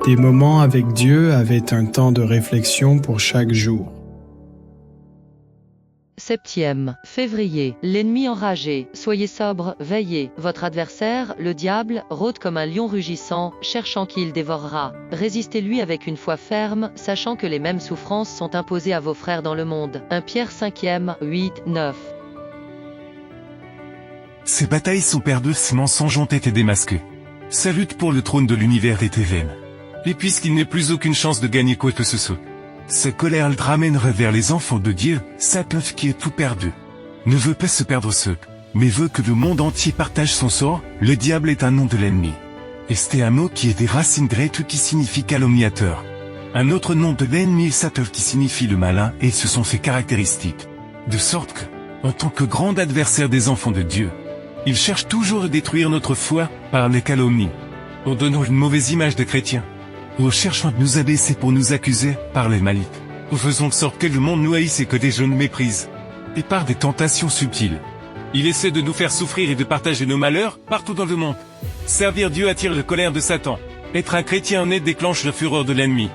Des moments avec Dieu avaient un temps de réflexion pour chaque jour. 7e février. L'ennemi enragé. Soyez sobre, veillez. Votre adversaire, le diable, rôde comme un lion rugissant, cherchant qui il dévorera. Résistez-lui avec une foi ferme, sachant que les mêmes souffrances sont imposées à vos frères dans le monde. 1 Pierre 5e, 8, 9. Ces batailles sont perdues, ces mensonges ont été démasqués. Sa lutte pour le trône de l'univers était vaine. Et puisqu'il n'est plus aucune chance de gagner quoi que ce soit, sa colère le ramènerait vers les enfants de Dieu, Satan qui est tout perdu. Ne veut pas se perdre seul, mais veut que le monde entier partage son sort. Le diable est un nom de l'ennemi. Et c'est un mot qui est des racines grecques qui signifie calomniateur. Un autre nom de l'ennemi est Satan qui signifie le malin, et ce sont ses caractéristiques. De sorte que, en tant que grand adversaire des enfants de Dieu, il cherche toujours à détruire notre foi par les calomnies, en donnant une mauvaise image des chrétiens, ou cherchant à nous abaisser pour nous accuser par les malices, ou faisant de sorte que le monde nous haïsse et que des gens nous méprisent, et par des tentations subtiles. Il essaie de nous faire souffrir et de partager nos malheurs partout dans le monde. Servir Dieu attire la colère de Satan. Être un chrétien honnête déclenche la fureur de l'ennemi.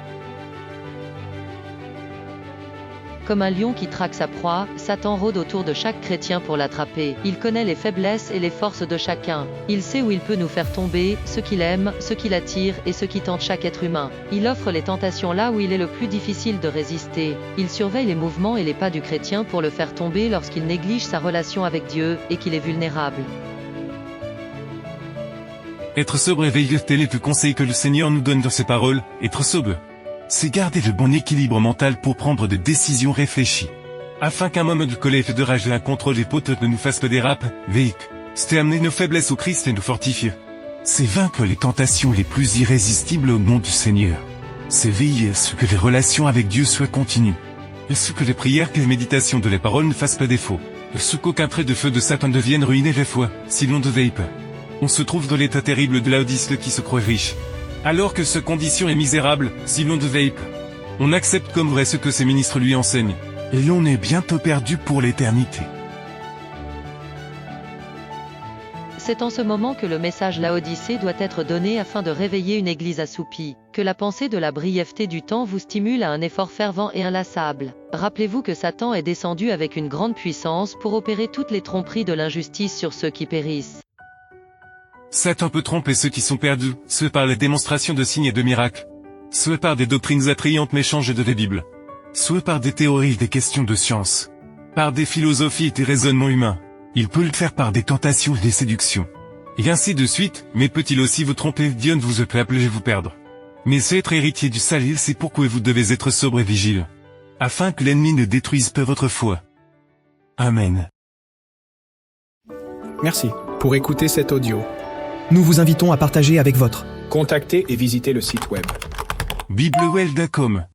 Comme un lion qui traque sa proie, Satan rôde autour de chaque chrétien pour l'attraper. Il connaît les faiblesses et les forces de chacun. Il sait où il peut nous faire tomber, ce qu'il aime, ce qui l'attire et ce qui tente chaque être humain. Il offre les tentations là où il est le plus difficile de résister. Il surveille les mouvements et les pas du chrétien pour le faire tomber lorsqu'il néglige sa relation avec Dieu et qu'il est vulnérable. Être sobre et veilleux, tel est le conseil que le Seigneur nous donne dans ses paroles. Être sobre, c'est garder le bon équilibre mental pour prendre des décisions réfléchies. Afin qu'un moment de colère et de rage et un contrôle des potes ne nous fasse pas déraper, veiller, c'est amener nos faiblesses au Christ et nous fortifier. C'est vaincre les tentations les plus irrésistibles au nom du Seigneur. C'est veiller à ce que les relations avec Dieu soient continues. À ce que les prières et les méditations de la parole ne fassent pas défaut. À ce qu'aucun trait de feu de Satan ne vienne ruiner la foi, si l'on ne veille pas. On se trouve dans l'état terrible de Laodice qui se croit riche, alors que sa condition est misérable, si l'on ne veille pas. On accepte comme vrai ce que ses ministres lui enseignent, et l'on est bientôt perdu pour l'éternité. C'est en ce moment que le message Laodicée doit être donné afin de réveiller une église assoupie. Que la pensée de la brièveté du temps vous stimule à un effort fervent et inlassable. Rappelez-vous que Satan est descendu avec une grande puissance pour opérer toutes les tromperies de l'injustice sur ceux qui périssent. Satan peut tromper ceux qui sont perdus, soit par la démonstration de signes et de miracles, soit par des doctrines attrayantes méchanges de la Bible, soit par des théories et des questions de science, par des philosophies et des raisonnements humains. Il peut le faire par des tentations et des séductions. Et ainsi de suite, mais peut-il aussi vous tromper? Dieu ne vous a pas appelé à vous perdre. Mais c'est être héritier du salut, c'est pourquoi vous devez être sobre et vigile, afin que l'ennemi ne détruise pas votre foi. Amen. Merci pour écouter cet audio. Nous vous invitons à partager avec votre. Contactez et visitez le site web. biblewell.com